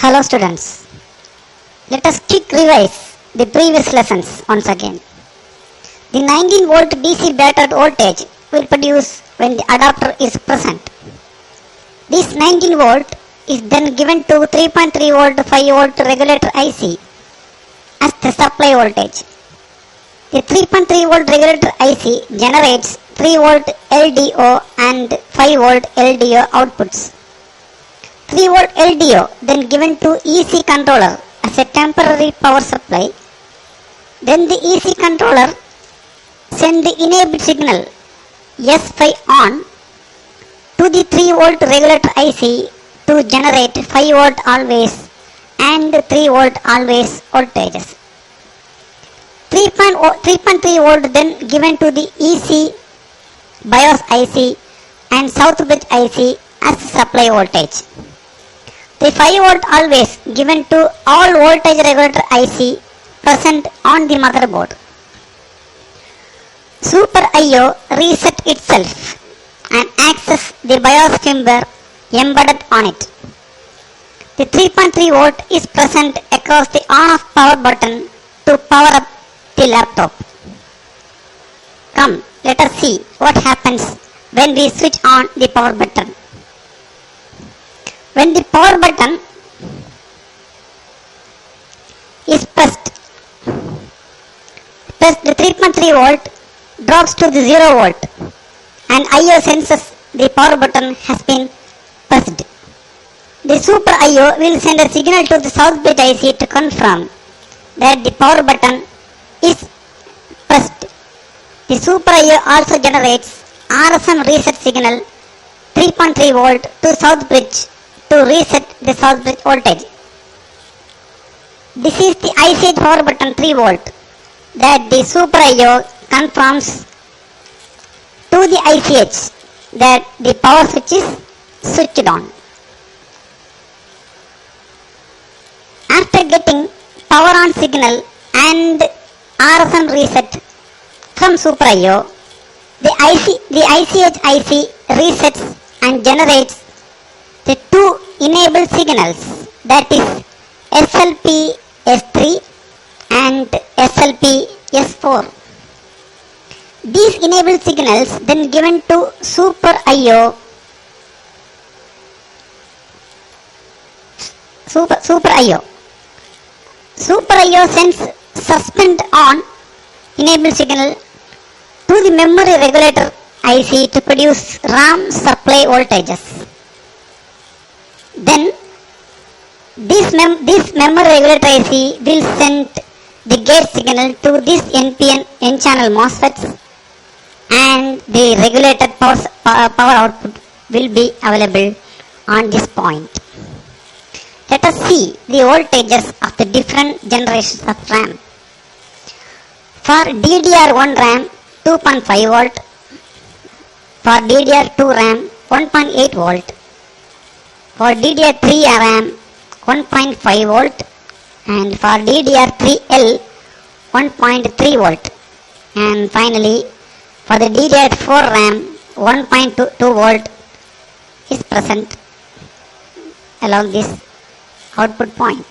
Hello students, let us quick revise the previous lessons once again. The 19 volt DC battered voltage will produce when the adapter is present. This 19 volt is then given to 3.3 volt 5 volt regulator IC as the supply voltage. The 3.3 volt regulator IC generates 3 volt LDO and 5 volt LDO outputs. 3 volt LDO then given to EC controller as a temporary power supply. Then the EC controller send the enabled signal S5 on to the 3 volt regulator IC to generate 5 volt always and 3 volt always voltages. 3.3 volt then given to the EC BIOS IC and south bridge IC as supply voltage. The 5 volt always given to all voltage regulator IC present on the motherboard. Super IO reset itself and access the BIOS firmware embedded on it. The 3.3 volt is present across the on-off power button to power up the laptop. Come, let us see what happens when we switch on the power button. When the power button is pressed, the 3.3 volt drops to the 0 volt and IO senses the power button has been pressed. The Super IO will send a signal to the south bridge IC to confirm that the power button is pressed. The Super IO also generates RSM reset signal 3.3 volt to south bridge to reset the south bridge voltage. This is the ICH power button 3 volt that the Super IO confirms to the ICH that the power switch is switched on. After getting power on signal and RSM reset from Super IO, the ICH IC resets and generates the two enabled signals, that is SLP S3 and SLP S4. These enabled signals then given to Super IO sends suspend on enabled signal to the memory regulator IC to produce RAM supply voltages. Then this memory regulator IC will send the gate signal to this NPN N-channel MOSFETs and the regulated power output will be available on this point. Let us see the voltages of the different generations of RAM. For DDR1 RAM 2.5 volt, for DDR2 RAM 1.8 volt, for DDR3 RAM 1.5 volt and for DDR3L 1.3 volt, and finally for the DDR4 RAM 1.2 volt is present along this output point.